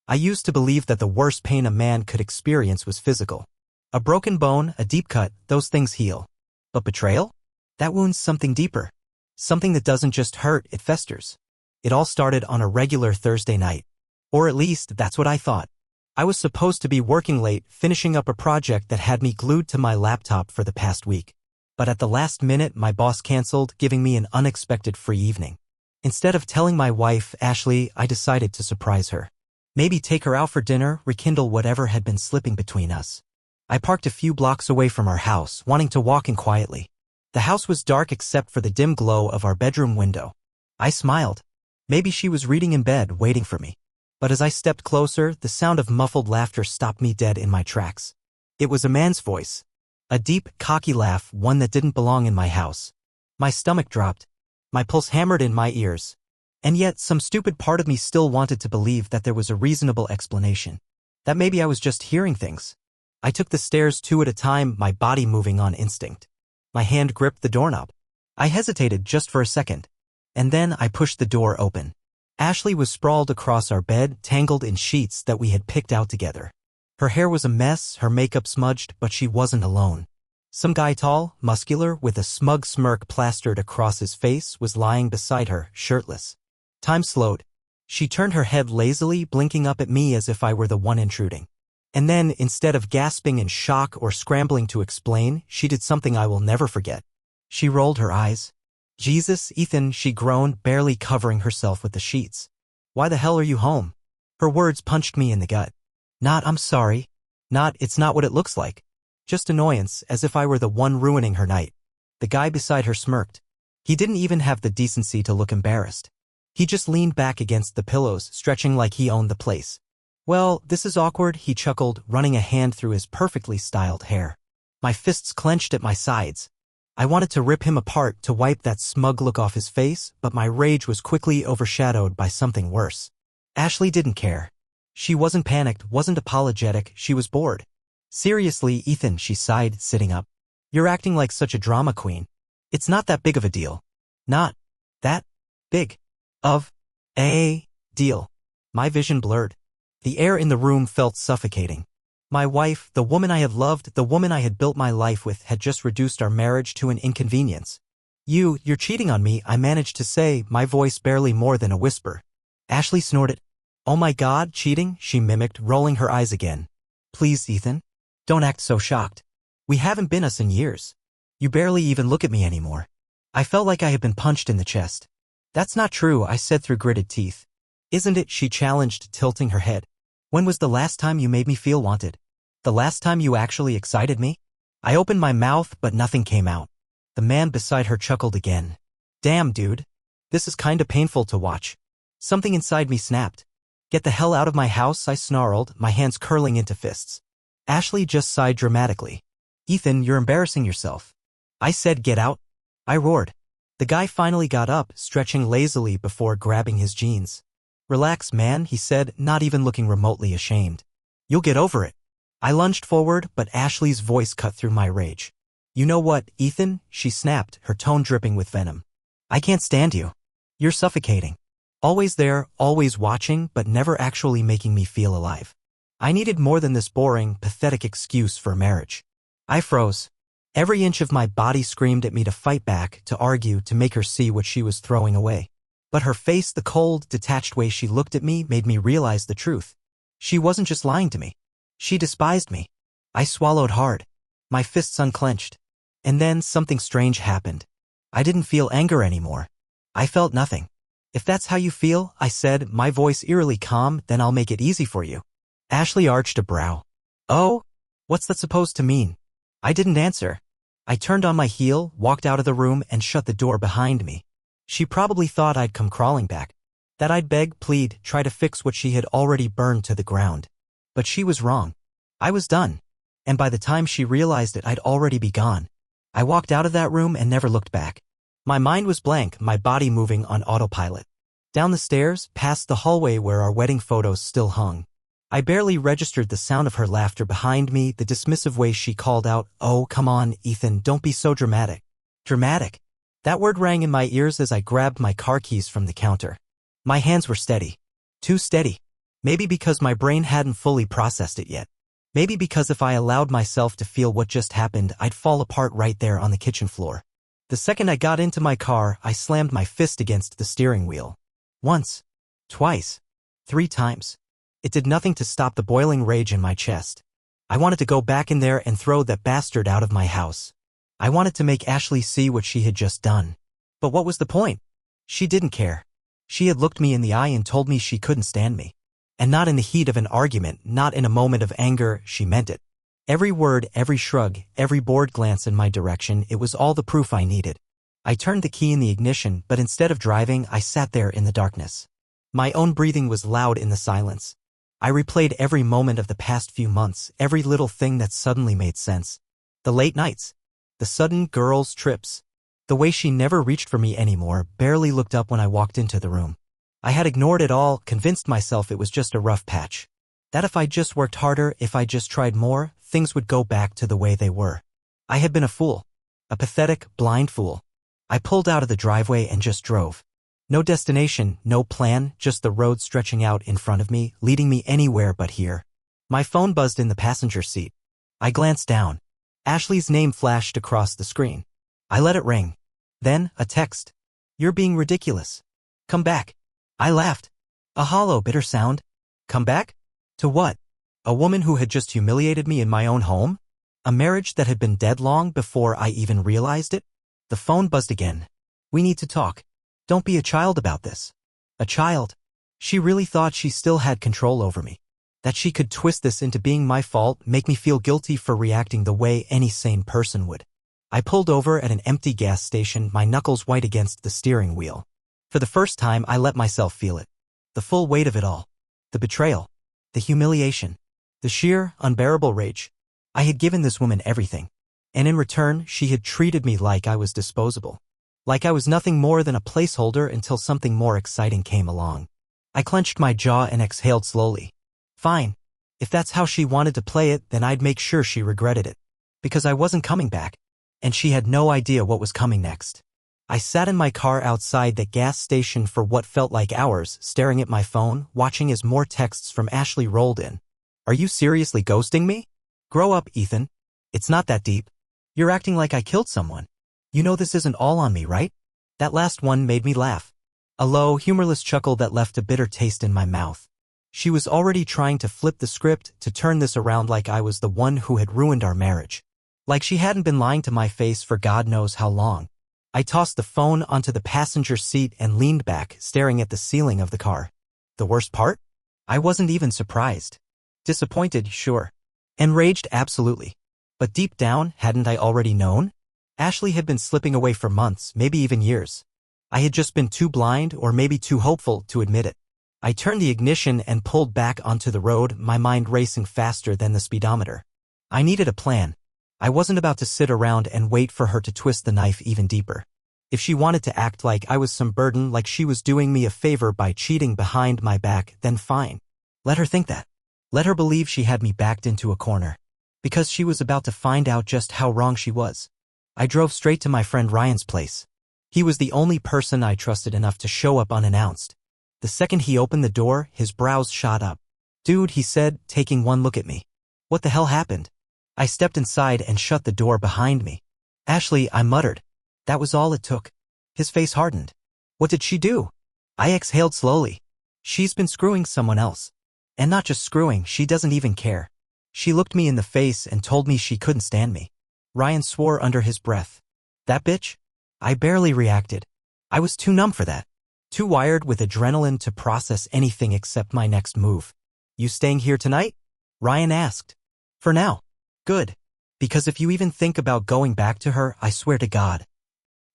I used to believe that the worst pain a man could experience was physical. A broken bone, a deep cut, those things heal. But betrayal? That wound's something deeper. Something that doesn't just hurt, it festers. It all started on a regular Thursday night. Or at least, that's what I thought. I was supposed to be working late, finishing up a project that had me glued to my laptop for the past week. But at the last minute, my boss canceled, giving me an unexpected free evening. Instead of telling my wife, Ashley, I decided to surprise her. Maybe take her out for dinner, rekindle whatever had been slipping between us. I parked a few blocks away from our house, wanting to walk in quietly. The house was dark except for the dim glow of our bedroom window. I smiled. Maybe she was reading in bed, waiting for me. But as I stepped closer, the sound of muffled laughter stopped me dead in my tracks. It was a man's voice. A deep, cocky laugh, one that didn't belong in my house. My stomach dropped. My pulse hammered in my ears. And yet, some stupid part of me still wanted to believe that there was a reasonable explanation. That maybe I was just hearing things. I took the stairs two at a time, my body moving on instinct. My hand gripped the doorknob. I hesitated just for a second. And then I pushed the door open. Ashley was sprawled across our bed, tangled in sheets that we had picked out together. Her hair was a mess, her makeup smudged, but she wasn't alone. Some guy tall, muscular, with a smug smirk plastered across his face was lying beside her, shirtless. Time slowed. She turned her head lazily, blinking up at me as if I were the one intruding. And then, instead of gasping in shock or scrambling to explain, she did something I will never forget. She rolled her eyes. Jesus, Ethan, she groaned, barely covering herself with the sheets. Why the hell are you home? Her words punched me in the gut. Not, I'm sorry. Not, it's not what it looks like. Just annoyance, as if I were the one ruining her night. The guy beside her smirked. He didn't even have the decency to look embarrassed. He just leaned back against the pillows, stretching like he owned the place. Well, this is awkward, he chuckled, running a hand through his perfectly styled hair. My fists clenched at my sides. I wanted to rip him apart to wipe that smug look off his face, but my rage was quickly overshadowed by something worse. Ashley didn't care. She wasn't panicked, wasn't apologetic, she was bored. Seriously, Ethan, she sighed, sitting up. You're acting like such a drama queen. It's not that big of a deal. Not that big of a deal. My vision blurred. The air in the room felt suffocating. My wife, the woman I had loved, the woman I had built my life with, had just reduced our marriage to an inconvenience. You're cheating on me, I managed to say, my voice barely more than a whisper. Ashley snorted. Oh my God, cheating, she mimicked, rolling her eyes again. Please, Ethan. Don't act so shocked. We haven't been us in years. You barely even look at me anymore. I felt like I had been punched in the chest. That's not true, I said through gritted teeth. Isn't it, she challenged, tilting her head. When was the last time you made me feel wanted? The last time you actually excited me? I opened my mouth, but nothing came out. The man beside her chuckled again. Damn, dude. This is kinda painful to watch. Something inside me snapped. Get the hell out of my house, I snarled, my hands curling into fists. Ashley just sighed dramatically. Ethan, you're embarrassing yourself. I said get out. I roared. The guy finally got up, stretching lazily before grabbing his jeans. Relax, man, he said, not even looking remotely ashamed. You'll get over it. I lunged forward, but Ashley's voice cut through my rage. You know what, Ethan? She snapped, her tone dripping with venom. I can't stand you. You're suffocating. Always there, always watching, but never actually making me feel alive. I needed more than this boring, pathetic excuse for marriage. I froze. Every inch of my body screamed at me to fight back, to argue, to make her see what she was throwing away. But her face, the cold, detached way she looked at me, made me realize the truth. She wasn't just lying to me. She despised me. I swallowed hard. My fists unclenched. And then something strange happened. I didn't feel anger anymore. I felt nothing. If that's how you feel, I said, my voice eerily calm, then I'll make it easy for you. Ashley arched a brow. Oh? What's that supposed to mean? I didn't answer. I turned on my heel, walked out of the room, and shut the door behind me. She probably thought I'd come crawling back. That I'd beg, plead, try to fix what she had already burned to the ground. But she was wrong. I was done. And by the time she realized it, I'd already be gone. I walked out of that room and never looked back. My mind was blank, my body moving on autopilot. Down the stairs, past the hallway where our wedding photos still hung. I barely registered the sound of her laughter behind me, the dismissive way she called out, "Oh, come on, Ethan, don't be so dramatic." Dramatic? That word rang in my ears as I grabbed my car keys from the counter. My hands were steady. Too steady. Maybe because my brain hadn't fully processed it yet. Maybe because if I allowed myself to feel what just happened, I'd fall apart right there on the kitchen floor. The second I got into my car, I slammed my fist against the steering wheel. Once. Twice. 3 times. It did nothing to stop the boiling rage in my chest. I wanted to go back in there and throw that bastard out of my house. I wanted to make Ashley see what she had just done. But what was the point? She didn't care. She had looked me in the eye and told me she couldn't stand me. And not in the heat of an argument, not in a moment of anger, she meant it. Every word, every shrug, every bored glance in my direction, it was all the proof I needed. I turned the key in the ignition, but instead of driving, I sat there in the darkness. My own breathing was loud in the silence. I replayed every moment of the past few months, every little thing that suddenly made sense. The late nights. The sudden girls' trips. The way she never reached for me anymore, barely looked up when I walked into the room. I had ignored it all, convinced myself it was just a rough patch. That if I just worked harder, if I just tried more, things would go back to the way they were. I had been a fool. A pathetic, blind fool. I pulled out of the driveway and just drove. No destination, no plan, just the road stretching out in front of me, leading me anywhere but here. My phone buzzed in the passenger seat. I glanced down. Ashley's name flashed across the screen. I let it ring. Then, a text. "You're being ridiculous. Come back." I laughed. A hollow, bitter sound. Come back? To what? A woman who had just humiliated me in my own home? A marriage that had been dead long before I even realized it? The phone buzzed again. "We need to talk. Don't be a child about this." A child? She really thought she still had control over me. That she could twist this into being my fault, make me feel guilty for reacting the way any sane person would. I pulled over at an empty gas station, my knuckles white against the steering wheel. For the first time, I let myself feel it. The full weight of it all. The betrayal. The humiliation. The sheer, unbearable rage. I had given this woman everything. And in return, she had treated me like I was disposable. Like I was nothing more than a placeholder until something more exciting came along. I clenched my jaw and exhaled slowly. Fine. If that's how she wanted to play it, then I'd make sure she regretted it. Because I wasn't coming back. And she had no idea what was coming next. I sat in my car outside that gas station for what felt like hours, staring at my phone, watching as more texts from Ashley rolled in. "Are you seriously ghosting me? Grow up, Ethan. It's not that deep. You're acting like I killed someone. You know this isn't all on me, right?" That last one made me laugh. A low, humorless chuckle that left a bitter taste in my mouth. She was already trying to flip the script, to turn this around like I was the one who had ruined our marriage. Like she hadn't been lying to my face for God knows how long. I tossed the phone onto the passenger seat and leaned back, staring at the ceiling of the car. The worst part? I wasn't even surprised. Disappointed, sure. Enraged, absolutely. But deep down, hadn't I already known? Ashley had been slipping away for months, maybe even years. I had just been too blind, or maybe too hopeful, to admit it. I turned the ignition and pulled back onto the road, my mind racing faster than the speedometer. I needed a plan. I wasn't about to sit around and wait for her to twist the knife even deeper. If she wanted to act like I was some burden, like she was doing me a favor by cheating behind my back, then fine. Let her think that. Let her believe she had me backed into a corner. Because she was about to find out just how wrong she was. I drove straight to my friend Ryan's place. He was the only person I trusted enough to show up unannounced. The second he opened the door, his brows shot up. "Dude," he said, taking one look at me. "What the hell happened?" I stepped inside and shut the door behind me. "Ashley," I muttered. That was all it took. His face hardened. "What did she do?" I exhaled slowly. "She's been screwing someone else. And not just screwing, she doesn't even care. She looked me in the face and told me she couldn't stand me." Ryan swore under his breath. "That bitch?" I barely reacted. I was too numb for that. Too wired with adrenaline to process anything except my next move. "You staying here tonight?" Ryan asked. "For now." "Good. Because if you even think about going back to her, I swear to God."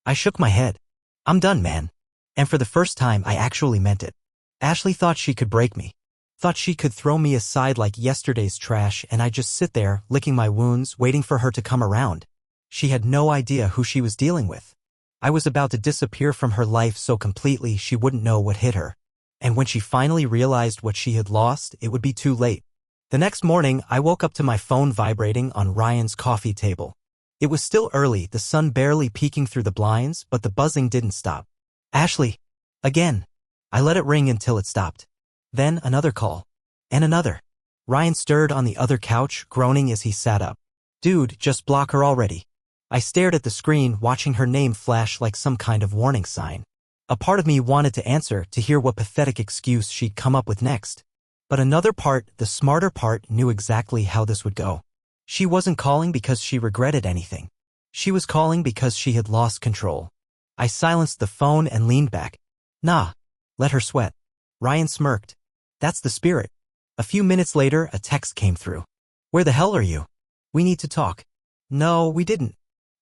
I shook my head. "I'm done, man." And for the first time, I actually meant it. Ashley thought she could break me. Thought she could throw me aside like yesterday's trash and I'd just sit there, licking my wounds, waiting for her to come around. She had no idea who she was dealing with. I was about to disappear from her life so completely she wouldn't know what hit her. And when she finally realized what she had lost, it would be too late. The next morning, I woke up to my phone vibrating on Ryan's coffee table. It was still early, the sun barely peeking through the blinds, but the buzzing didn't stop. "Ashley." Again. I let it ring until it stopped. Then another call. And another. Ryan stirred on the other couch, groaning as he sat up. Dude, just block her already. I stared at the screen, watching her name flash like some kind of warning sign. A part of me wanted to answer, to hear what pathetic excuse she'd come up with next. But another part, the smarter part, knew exactly how this would go. She wasn't calling because she regretted anything. She was calling because she had lost control. I silenced the phone and leaned back. Nah, let her sweat. Ryan smirked. That's the spirit. A few minutes later, a text came through. Where the hell are you? We need to talk. No, we didn't.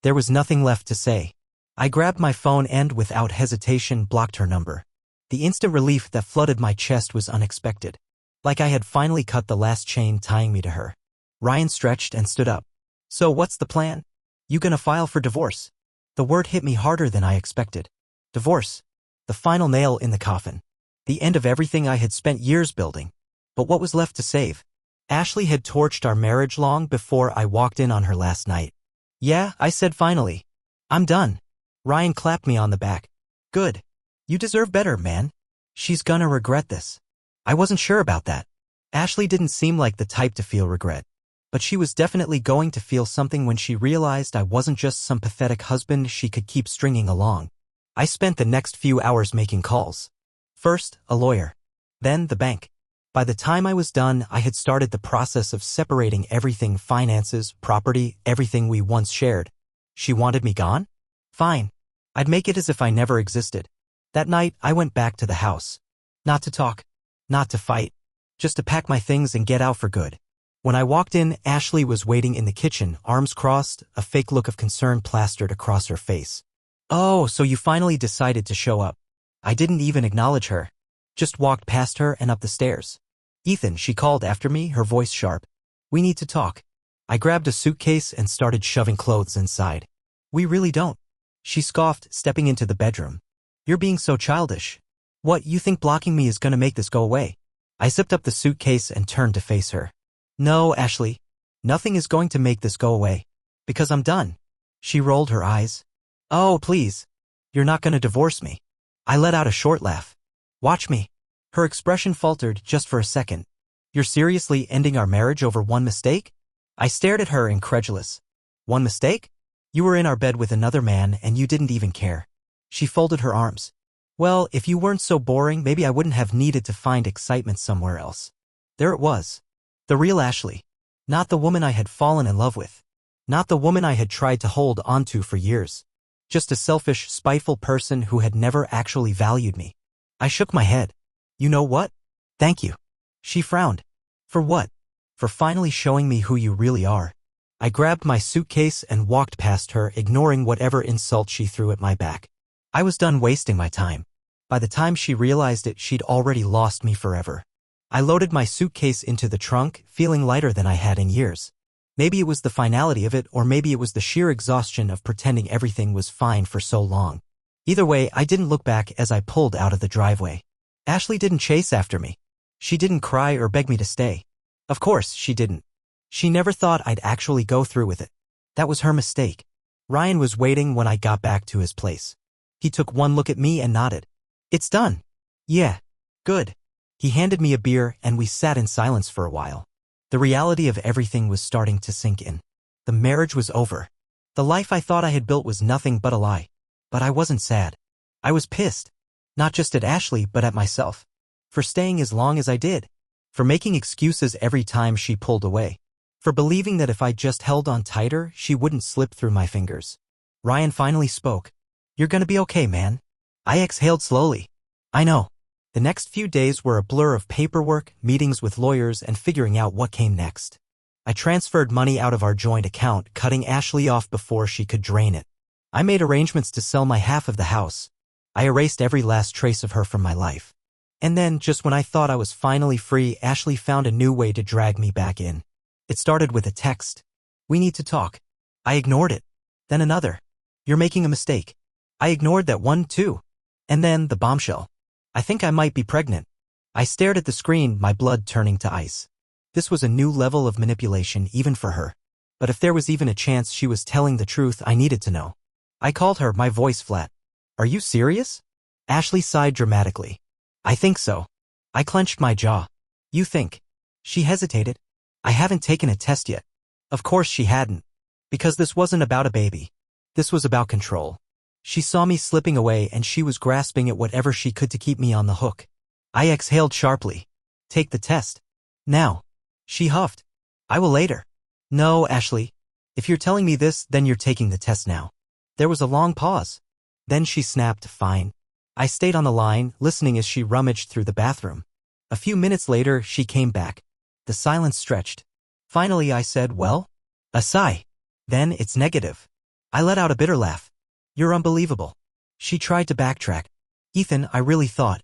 There was nothing left to say. I grabbed my phone and, without hesitation, blocked her number. The instant relief that flooded my chest was unexpected. Like I had finally cut the last chain tying me to her. Ryan stretched and stood up. So what's the plan? You gonna file for divorce? The word hit me harder than I expected. Divorce. The final nail in the coffin. The end of everything I had spent years building. But what was left to save? Ashley had torched our marriage long before I walked in on her last night. Yeah, I said finally. I'm done. Ryan clapped me on the back. Good. You deserve better, man. She's gonna regret this. I wasn't sure about that. Ashley didn't seem like the type to feel regret. But she was definitely going to feel something when she realized I wasn't just some pathetic husband she could keep stringing along. I spent the next few hours making calls. First, a lawyer. Then, the bank. By the time I was done, I had started the process of separating everything: finances, property, everything we once shared. She wanted me gone? Fine. I'd make it as if I never existed. That night, I went back to the house. Not to talk. Not to fight. Just to pack my things and get out for good. When I walked in, Ashley was waiting in the kitchen, arms crossed, a fake look of concern plastered across her face. Oh, so you finally decided to show up. I didn't even acknowledge her. Just walked past her and up the stairs. Ethan, she called after me, her voice sharp. We need to talk. I grabbed a suitcase and started shoving clothes inside. We really don't. She scoffed, stepping into the bedroom. You're being so childish. What, you think blocking me is gonna make this go away? I zipped up the suitcase and turned to face her. No, Ashley. Nothing is going to make this go away. Because I'm done. She rolled her eyes. Oh, please. You're not gonna divorce me. I let out a short laugh. Watch me. Her expression faltered just for a second. You're seriously ending our marriage over one mistake? I stared at her, incredulous. One mistake? You were in our bed with another man and you didn't even care. She folded her arms. Well, if you weren't so boring, maybe I wouldn't have needed to find excitement somewhere else. There it was. The real Ashley. Not the woman I had fallen in love with. Not the woman I had tried to hold onto for years. Just a selfish, spiteful person who had never actually valued me. I shook my head. You know what? Thank you. She frowned. For what? For finally showing me who you really are. I grabbed my suitcase and walked past her, ignoring whatever insult she threw at my back. I was done wasting my time. By the time she realized it, she'd already lost me forever. I loaded my suitcase into the trunk, feeling lighter than I had in years. Maybe it was the finality of it, or maybe it was the sheer exhaustion of pretending everything was fine for so long. Either way, I didn't look back as I pulled out of the driveway. Ashley didn't chase after me. She didn't cry or beg me to stay. Of course, she didn't. She never thought I'd actually go through with it. That was her mistake. Ryan was waiting when I got back to his place. He took one look at me and nodded. It's done. Yeah. Good. He handed me a beer and we sat in silence for a while. The reality of everything was starting to sink in. The marriage was over. The life I thought I had built was nothing but a lie. But I wasn't sad. I was pissed. Not just at Ashley, but at myself. For staying as long as I did. For making excuses every time she pulled away. For believing that if I just held on tighter, she wouldn't slip through my fingers. Ryan finally spoke. You're gonna be okay, man. I exhaled slowly. I know. The next few days were a blur of paperwork, meetings with lawyers, and figuring out what came next. I transferred money out of our joint account, cutting Ashley off before she could drain it. I made arrangements to sell my half of the house. I erased every last trace of her from my life. And then, just when I thought I was finally free, Ashley found a new way to drag me back in. It started with a text. We need to talk. I ignored it. Then another. You're making a mistake. I ignored that one too. And then the bombshell. I think I might be pregnant. I stared at the screen, my blood turning to ice. This was a new level of manipulation even for her. But if there was even a chance she was telling the truth, I needed to know. I called her, my voice flat. Are you serious? Ashley sighed dramatically. I think so. I clenched my jaw. You think? She hesitated. I haven't taken a test yet. Of course she hadn't. Because this wasn't about a baby. This was about control. She saw me slipping away and she was grasping at whatever she could to keep me on the hook. I exhaled sharply. Take the test. Now. She huffed. I will later. No, Ashley. If you're telling me this, then you're taking the test now. There was a long pause. Then she snapped, fine. I stayed on the line, listening as she rummaged through the bathroom. A few minutes later, she came back. The silence stretched. Finally, I said, well? A sigh. Then it's negative. I let out a bitter laugh. You're unbelievable. She tried to backtrack. Ethan, I really thought.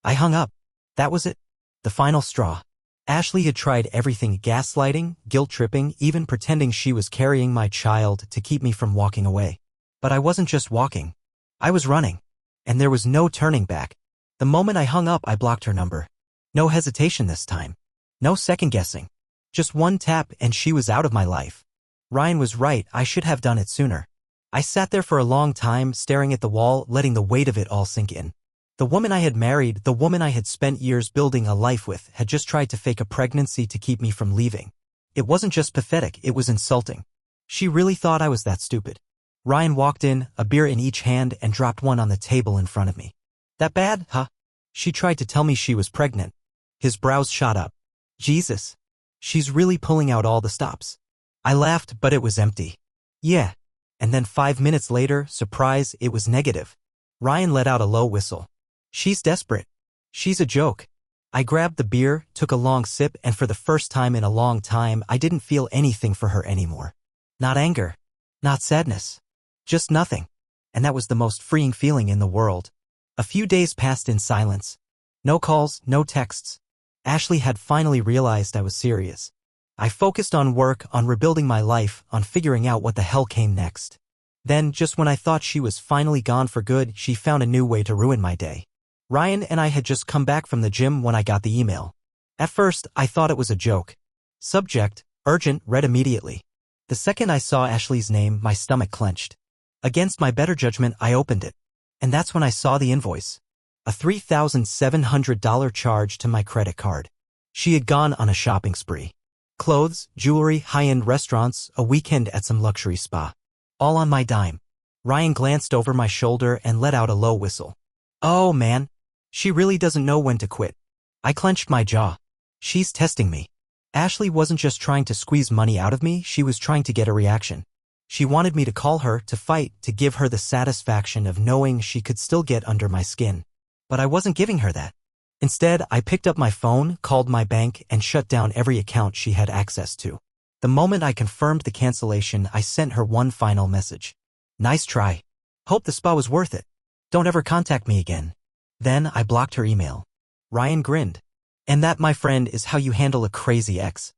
I hung up. That was it. The final straw. Ashley had tried everything: gaslighting, guilt-tripping, even pretending she was carrying my child to keep me from walking away. But I wasn't just walking. I was running. And there was no turning back. The moment I hung up, I blocked her number. No hesitation this time. No second-guessing. Just one tap and she was out of my life. Ryan was right, I should have done it sooner. I sat there for a long time, staring at the wall, letting the weight of it all sink in. The woman I had married, the woman I had spent years building a life with, had just tried to fake a pregnancy to keep me from leaving. It wasn't just pathetic, it was insulting. She really thought I was that stupid. Ryan walked in, a beer in each hand, and dropped one on the table in front of me. That bad, huh? She tried to tell me she was pregnant. His brows shot up. Jesus. She's really pulling out all the stops. I laughed, but it was empty. Yeah. And then 5 minutes later, surprise, it was negative. Ryan let out a low whistle. She's desperate. She's a joke. I grabbed the beer, took a long sip, and for the first time in a long time, I didn't feel anything for her anymore. Not anger. Not sadness. Just nothing. And that was the most freeing feeling in the world. A few days passed in silence. No calls, no texts. Ashley had finally realized I was serious. I focused on work, on rebuilding my life, on figuring out what the hell came next. Then, just when I thought she was finally gone for good, she found a new way to ruin my day. Ryan and I had just come back from the gym when I got the email. At first, I thought it was a joke. Subject, urgent, read immediately. The second I saw Ashley's name, my stomach clenched. Against my better judgment, I opened it. And that's when I saw the invoice. A $3,700 charge to my credit card. She had gone on a shopping spree. Clothes, jewelry, high-end restaurants, a weekend at some luxury spa. All on my dime. Ryan glanced over my shoulder and let out a low whistle. Oh, man. She really doesn't know when to quit. I clenched my jaw. She's testing me. Ashley wasn't just trying to squeeze money out of me, she was trying to get a reaction. She wanted me to call her, to fight, to give her the satisfaction of knowing she could still get under my skin. But I wasn't giving her that. Instead, I picked up my phone, called my bank, and shut down every account she had access to. The moment I confirmed the cancellation, I sent her one final message. Nice try. Hope the spa was worth it. Don't ever contact me again. Then I blocked her email. Ryan grinned. And that, my friend, is how you handle a crazy ex.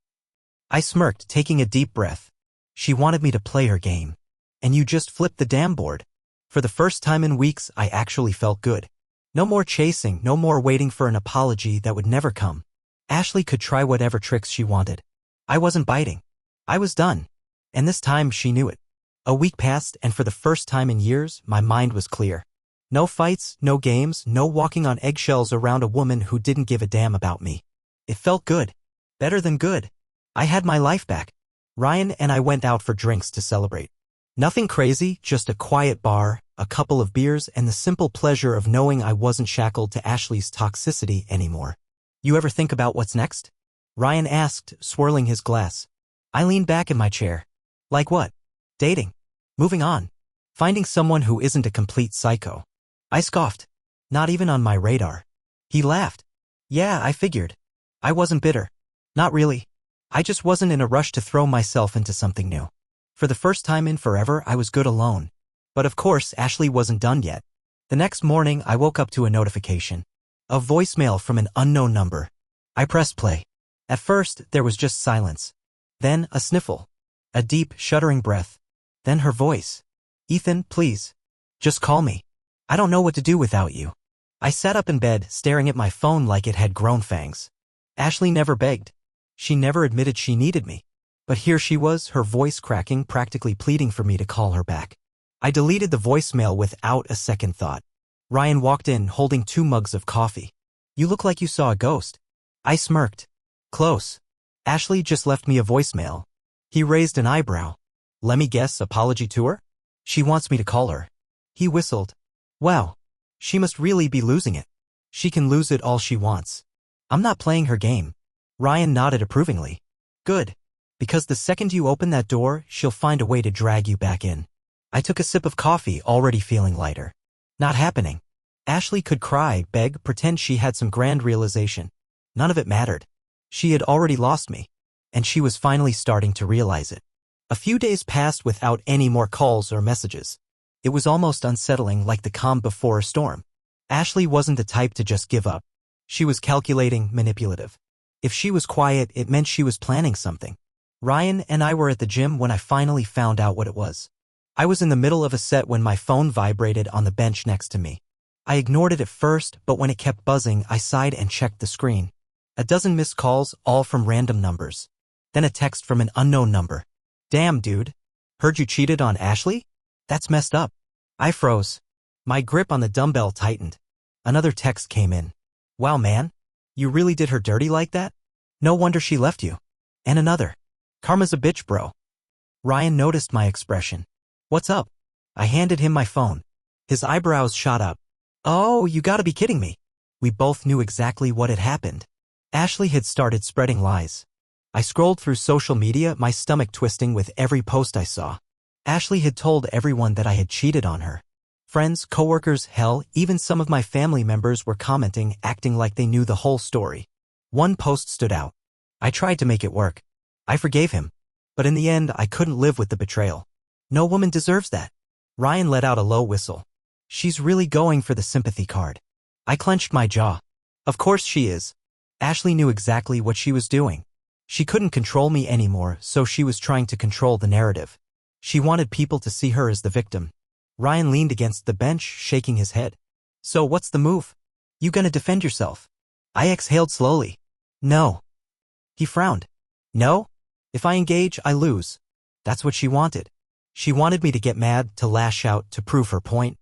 I smirked, taking a deep breath. She wanted me to play her game. And you just flipped the damn board. For the first time in weeks, I actually felt good. No more chasing, no more waiting for an apology that would never come. Ashley could try whatever tricks she wanted. I wasn't biting. I was done. And this time she knew it. A week passed, and for the first time in years, my mind was clear. No fights, no games, no walking on eggshells around a woman who didn't give a damn about me. It felt good. Better than good. I had my life back. Ryan and I went out for drinks to celebrate. Nothing crazy, just a quiet bar, a couple of beers, and the simple pleasure of knowing I wasn't shackled to Ashley's toxicity anymore. You ever think about what's next? Ryan asked, swirling his glass. I leaned back in my chair. Like what? Dating. Moving on. Finding someone who isn't a complete psycho. I scoffed. Not even on my radar. He laughed. Yeah, I figured. I wasn't bitter. Not really. I just wasn't in a rush to throw myself into something new. For the first time in forever, I was good alone. But of course, Ashley wasn't done yet. The next morning, I woke up to a notification. A voicemail from an unknown number. I pressed play. At first, there was just silence. Then, a sniffle. A deep, shuddering breath. Then her voice. Ethan, please. Just call me. I don't know what to do without you. I sat up in bed, staring at my phone like it had grown fangs. Ashley never begged. She never admitted she needed me. But here she was, her voice cracking, practically pleading for me to call her back. I deleted the voicemail without a second thought. Ryan walked in, holding 2 mugs of coffee. You look like you saw a ghost. I smirked. Close. Ashley just left me a voicemail. He raised an eyebrow. Let me guess, apology to her? She wants me to call her. He whistled. Wow. She must really be losing it. She can lose it all she wants. I'm not playing her game. Ryan nodded approvingly. Good. Because the second you open that door, she'll find a way to drag you back in. I took a sip of coffee, already feeling lighter. Not happening. Ashley could cry, beg, pretend she had some grand realization. None of it mattered. She had already lost me. And she was finally starting to realize it. A few days passed without any more calls or messages. It was almost unsettling, like the calm before a storm. Ashley wasn't the type to just give up. She was calculating, manipulative. If she was quiet, it meant she was planning something. Ryan and I were at the gym when I finally found out what it was. I was in the middle of a set when my phone vibrated on the bench next to me. I ignored it at first, but when it kept buzzing, I sighed and checked the screen. A dozen missed calls, all from random numbers. Then a text from an unknown number. Damn, dude. Heard you cheated on Ashley? That's messed up. I froze. My grip on the dumbbell tightened. Another text came in. Wow, man. You really did her dirty like that? No wonder she left you. And another. Karma's a bitch, bro. Ryan noticed my expression. What's up? I handed him my phone. His eyebrows shot up. Oh, you gotta be kidding me. We both knew exactly what had happened. Ashley had started spreading lies. I scrolled through social media, my stomach twisting with every post I saw. Ashley had told everyone that I had cheated on her. Friends, coworkers, hell, even some of my family members were commenting, acting like they knew the whole story. One post stood out. I tried to make it work. I forgave him. But in the end, I couldn't live with the betrayal. No woman deserves that. Ryan let out a low whistle. She's really going for the sympathy card. I clenched my jaw. Of course she is. Ashley knew exactly what she was doing. She couldn't control me anymore, so she was trying to control the narrative. She wanted people to see her as the victim. Ryan leaned against the bench, shaking his head. So what's the move? You gonna defend yourself? I exhaled slowly. No. He frowned. No? If I engage, I lose. That's what she wanted. She wanted me to get mad, to lash out, to prove her point.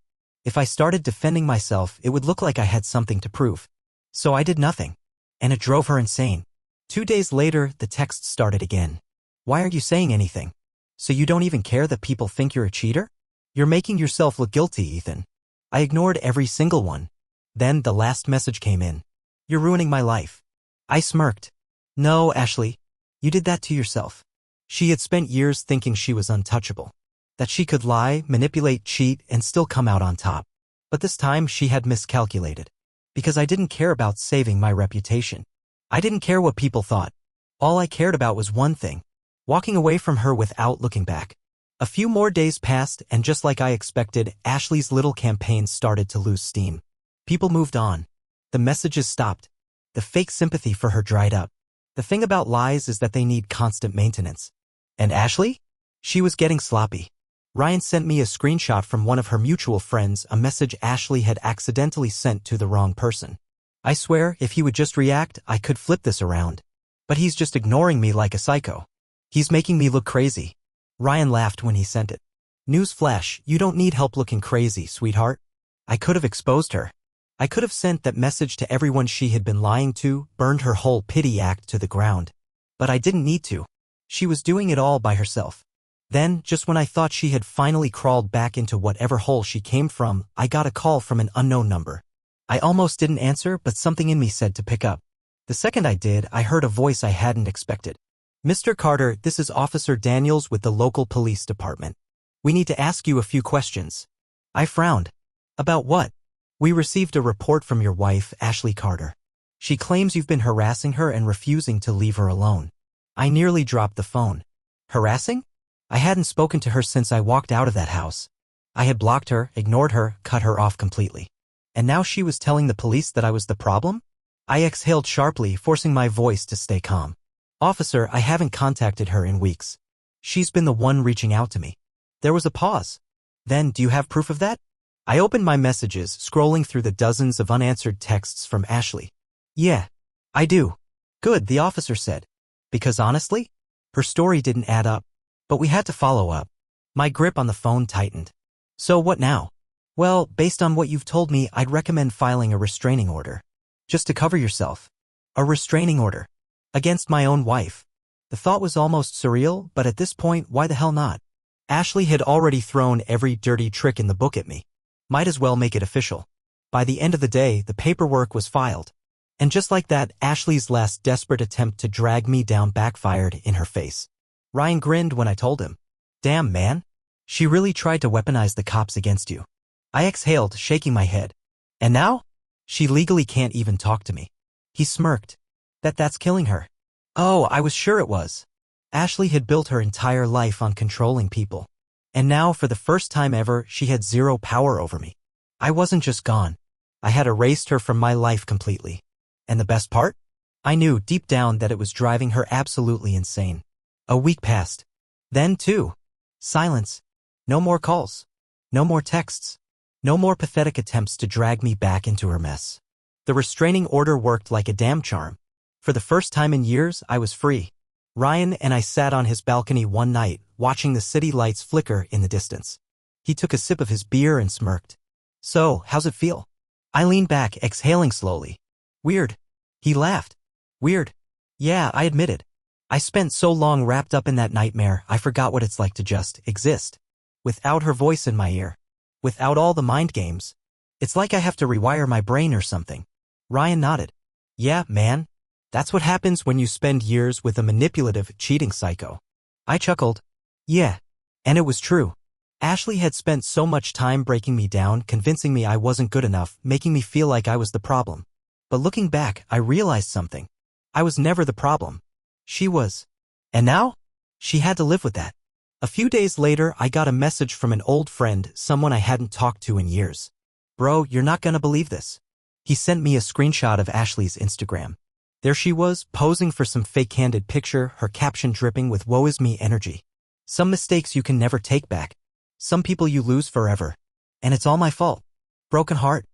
If I started defending myself, it would look like I had something to prove. So I did nothing. And it drove her insane. 2 days later, the text started again. Why aren't you saying anything? So you don't even care that people think you're a cheater? You're making yourself look guilty, Ethan. I ignored every single one. Then the last message came in. You're ruining my life. I smirked. No, Ashley. You did that to yourself. She had spent years thinking she was untouchable. That she could lie, manipulate, cheat, and still come out on top. But this time she had miscalculated. Because I didn't care about saving my reputation. I didn't care what people thought. All I cared about was one thing. Walking away from her without looking back. A few more days passed, and just like I expected, Ashley's little campaign started to lose steam. People moved on. The messages stopped. The fake sympathy for her dried up. The thing about lies is that they need constant maintenance. And Ashley? She was getting sloppy. Ryan sent me a screenshot from one of her mutual friends, a message Ashley had accidentally sent to the wrong person. I swear, if he would just react, I could flip this around. But he's just ignoring me like a psycho. He's making me look crazy. Ryan laughed when he sent it. Newsflash, you don't need help looking crazy, sweetheart. I could have exposed her. I could have sent that message to everyone she had been lying to, burned her whole pity act to the ground. But I didn't need to. She was doing it all by herself. Then, just when I thought she had finally crawled back into whatever hole she came from, I got a call from an unknown number. I almost didn't answer, but something in me said to pick up. The second I did, I heard a voice I hadn't expected. Mr. Carter, this is Officer Daniels with the local police department. We need to ask you a few questions. I frowned. About what? We received a report from your wife, Ashley Carter. She claims you've been harassing her and refusing to leave her alone. I nearly dropped the phone. Harassing? I hadn't spoken to her since I walked out of that house. I had blocked her, ignored her, cut her off completely. And now she was telling the police that I was the problem? I exhaled sharply, forcing my voice to stay calm. Officer, I haven't contacted her in weeks. She's been the one reaching out to me. There was a pause. Then, do you have proof of that? I opened my messages, scrolling through the dozens of unanswered texts from Ashley. Yeah, I do. Good, the officer said. Because honestly, her story didn't add up. But we had to follow up. My grip on the phone tightened. So what now? Well, based on what you've told me, I'd recommend filing a restraining order. Just to cover yourself. A restraining order. Against my own wife. The thought was almost surreal, but at this point, why the hell not? Ashley had already thrown every dirty trick in the book at me. Might as well make it official. By the end of the day, the paperwork was filed. And just like that, Ashley's last desperate attempt to drag me down backfired in her face. Ryan grinned when I told him, "Damn, man. She really tried to weaponize the cops against you." I exhaled, shaking my head. "And now? She legally can't even talk to me." He smirked. That's killing her." "Oh, I was sure it was." Ashley had built her entire life on controlling people. And now, for the first time ever, she had zero power over me. I wasn't just gone. I had erased her from my life completely. And the best part? I knew deep down that it was driving her absolutely insane. A week passed. Then, too. Silence. No more calls. No more texts. No more pathetic attempts to drag me back into her mess. The restraining order worked like a damn charm. For the first time in years, I was free. Ryan and I sat on his balcony one night, watching the city lights flicker in the distance. He took a sip of his beer and smirked. "So, how's it feel?" I leaned back, exhaling slowly. "Weird." He laughed. "Weird." "Yeah, I admitted. I spent so long wrapped up in that nightmare, I forgot what it's like to just exist. Without her voice in my ear. Without all the mind games. It's like I have to rewire my brain or something." Ryan nodded. "Yeah, man. That's what happens when you spend years with a manipulative, cheating psycho." I chuckled. Yeah. And it was true. Ashley had spent so much time breaking me down, convincing me I wasn't good enough, making me feel like I was the problem. But looking back, I realized something. I was never the problem. She was. And now? She had to live with that. A few days later, I got a message from an old friend, someone I hadn't talked to in years. "Bro, you're not gonna believe this." He sent me a screenshot of Ashley's Instagram. There she was, posing for some fake candid picture, her caption dripping with woe is me energy. "Some mistakes you can never take back. Some people you lose forever. And it's all my fault. Broken heart."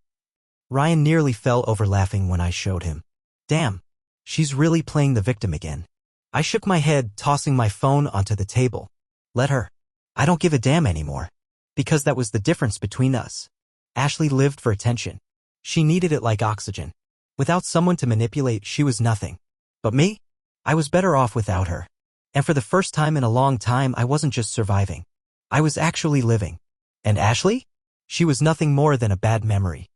Ryan nearly fell over laughing when I showed him. Damn. She's really playing the victim again. I shook my head, tossing my phone onto the table. Let her. I don't give a damn anymore. Because that was the difference between us. Ashley lived for attention. She needed it like oxygen. Without someone to manipulate, she was nothing. But me? I was better off without her. And for the first time in a long time, I wasn't just surviving. I was actually living. And Ashley? She was nothing more than a bad memory.